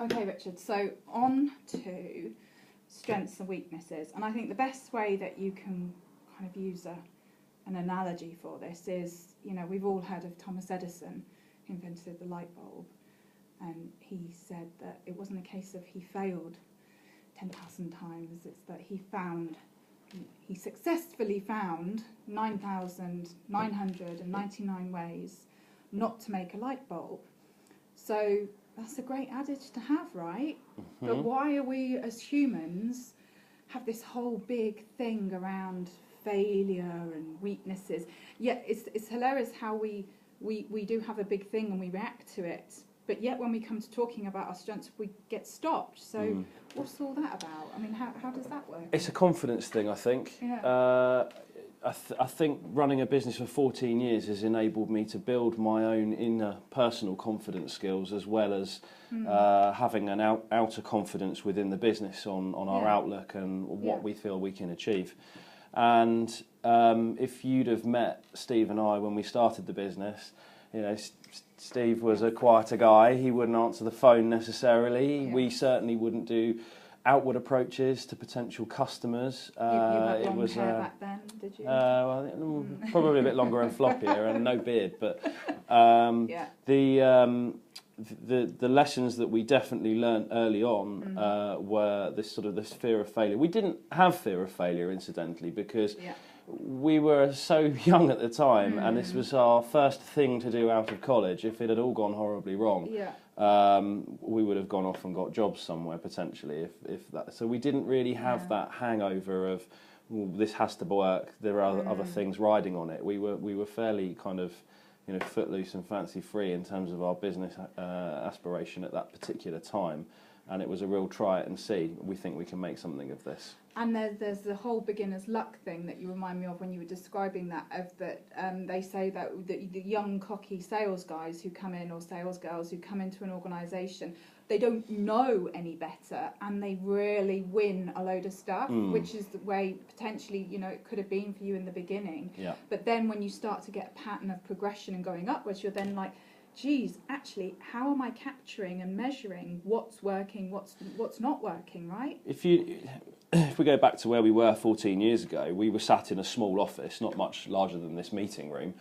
Okay, Richard, so on to strengths and weaknesses. And I think the best way that you can kind of use an analogy for this is, you know, we've all heard of Thomas Edison, who invented the light bulb. And he said that it wasn't a case of he failed 10,000 times, it's that he successfully found 9,999 ways not to make a light bulb. So that's a great adage to have, right? Mm-hmm. But why are we as humans have this whole big thing around failure and weaknesses? Yet it's hilarious how we do have a big thing and we react to it. But yet when we come to talking about our strengths, we get stopped. So what's all that about? I mean, how does that work? It's a confidence thing, I think. Yeah. I think running a business for 14 years has enabled me to build my own inner personal confidence skills, as well as having an outer confidence within the business on our outlook and what we feel we can achieve. And if you'd have met Steve and I when we started the business, you know, Steve was a quieter guy. He wouldn't answer the phone necessarily. Yeah. We certainly wouldn't do outward approaches to potential customers. You had long hair back then, did you? Well, probably a bit longer and floppier, and no beard. But the lessons that we definitely learnt early on were this fear of failure. We didn't have fear of failure, incidentally, because we were so young at the time, and this was our first thing to do out of college. If it had all gone horribly wrong, we would have gone off and got jobs somewhere potentially. If that, so we didn't really have that hangover of this has to work. There are other things riding on it. We were fairly kind of, you know, footloose and fancy free in terms of our business aspiration at that particular time. And it was a real try it and see. We think we can make something of this. And there's the whole beginner's luck thing that you remind me of when you were describing that. Of that, they say that the young cocky sales guys who come in, or sales girls who come into an organisation, they don't know any better, and they really win a load of stuff, which is the way potentially, you know, it could have been for you in the beginning. Yeah. But then when you start to get a pattern of progression and going upwards, you're then like, geez, actually, how am I capturing and measuring what's working, what's not working, right? If we go back to where we were 14 years ago, we were sat in a small office, not much larger than this meeting room,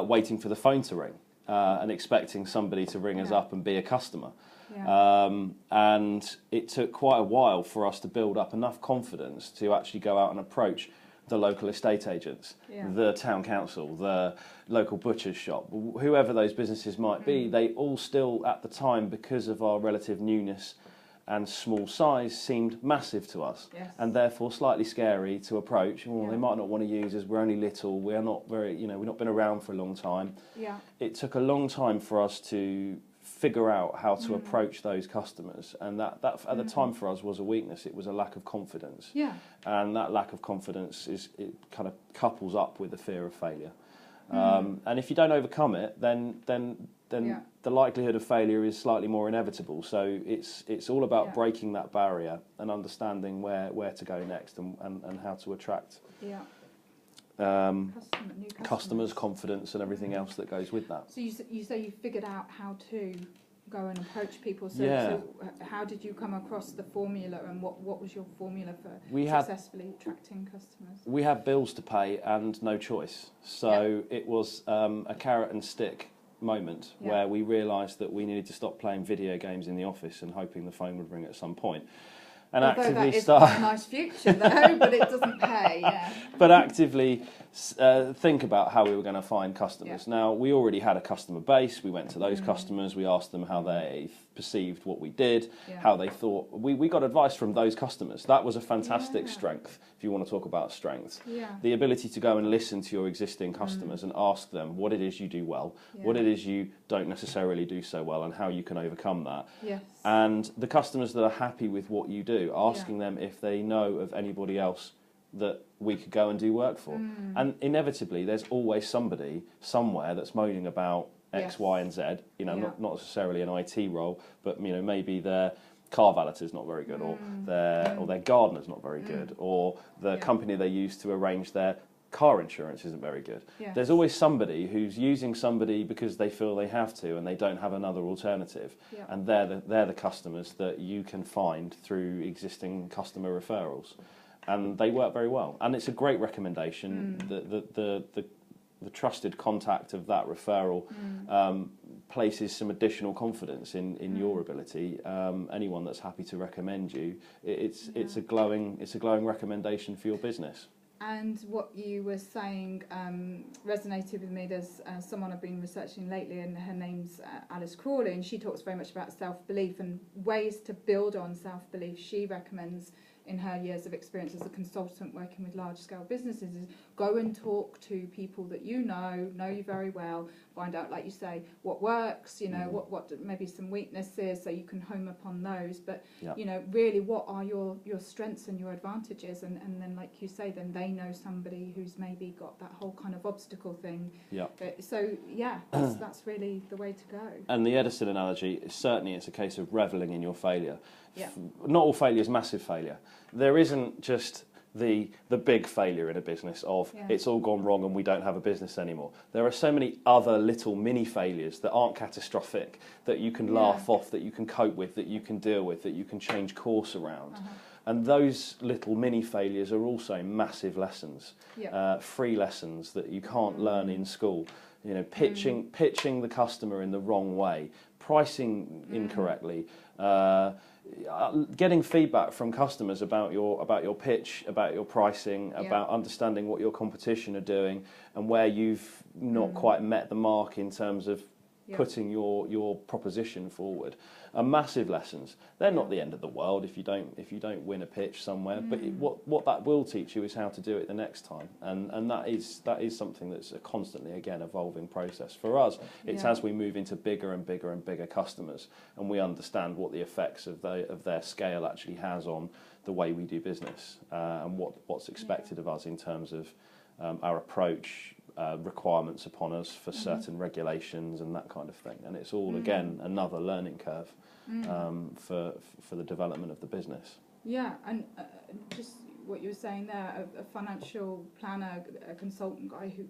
waiting for the phone to ring and expecting somebody to ring us up and be a customer. Yeah. And it took quite a while for us to build up enough confidence to actually go out and approach the local estate agents, the town council, the local butcher's shop, whoever those businesses might be. They all still, at the time, because of our relative newness and small size, seemed massive to us, and therefore slightly scary to approach. Well, they might not want to use us. We're only little. We're not very, you know, we've not been around for a long time. Yeah. It took a long time for us to figure out how to approach those customers, and that at the time for us was a weakness. It was a lack of confidence, and that lack of confidence it kind of couples up with the fear of failure, and if you don't overcome it, then the likelihood of failure is slightly more inevitable. So it's all about breaking that barrier and understanding where to go next and how to attract customers, confidence, and everything else that goes with that. So you say you figured out how to go and approach people. So how did you come across the formula, and what was your formula for successfully attracting customers? We had bills to pay and no choice. So it was a carrot and stick moment where we realised that we needed to stop playing video games in the office and hoping the phone would ring at some point. And although actively that is quite a nice future though, but it doesn't pay. But actively think about how we were going to find customers. Now, we already had a customer base. We went to those customers. We asked them how they perceived what we did, how they thought. We got advice from those customers. That was a fantastic strength, if you want to talk about strengths. The ability to go and listen to your existing customers and ask them what it is you do well, what it is you don't necessarily do so well, and how you can overcome that. And the customers that are happy with what you do, asking them if they know of anybody else that we could go and do work for. And inevitably, there's always somebody somewhere that's moaning about X, Y, and Z. You know, not necessarily an IT role, but you know, maybe their car valeter's not very good, or their gardener's not very good, or the company they use to arrange their car insurance isn't very good. Yes. There's always somebody who's using somebody because they feel they have to and they don't have another alternative. Yeah. And they're the customers that you can find through existing customer referrals. And they work very well. And it's a great recommendation. The trusted contact of that referral places some additional confidence in your ability. Anyone that's happy to recommend you, it's a glowing recommendation for your business. And what you were saying resonated with me. There's someone I've been researching lately, and her name's Alice Crawley, and she talks very much about self-belief and ways to build on self-belief. She recommends, in her years of experience as a consultant working with large-scale businesses, is go and talk to people that you know you very well, find out, like you say, what works, what maybe some weaknesses, so you can home upon those, but really what are your strengths and your advantages, and then, like you say, then they know somebody who's maybe got that whole kind of obstacle thing. That's really the way to go. And the Edison analogy, certainly it's a case of reveling in your failure. Not all failure is massive failure. There isn't just the big failure in a business of it's all gone wrong and we don't have a business anymore. There are so many other little mini failures that aren't catastrophic, that you can laugh off, that you can cope with, that you can deal with, that you can change course around. And those little mini failures are also massive lessons, free lessons that you can't learn in school. Pitching the customer in the wrong way, pricing incorrectly, getting feedback from customers about your pitch, about your pricing, about understanding what your competition are doing and where you've not quite met the mark in terms of putting your proposition forward, are massive lessons. They're not the end of the world if you don't win a pitch somewhere, but what that will teach you is how to do it the next time, and that is something that's a constantly again evolving process. For us, it's as we move into bigger and bigger and bigger customers, and we understand what the effects of their scale actually has on the way we do business, and what's expected of us in terms of our approach. Requirements upon us for certain regulations and that kind of thing, and it's all again another learning curve for the development of the business. And just what you were saying there, a financial planner, a consultant guy who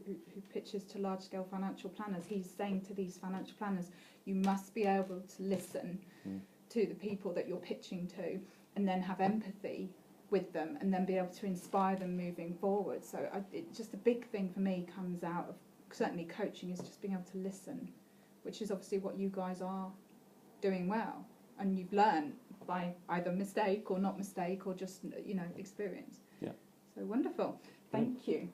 pitches to large scale financial planners, he's saying to these financial planners, you must be able to listen to the people that you're pitching to, and then have empathy with them, and then be able to inspire them moving forward. So just a big thing for me comes out of certainly coaching is just being able to listen, which is obviously what you guys are doing well, and you've learned by either mistake or not mistake or just experience. So wonderful. Thank you.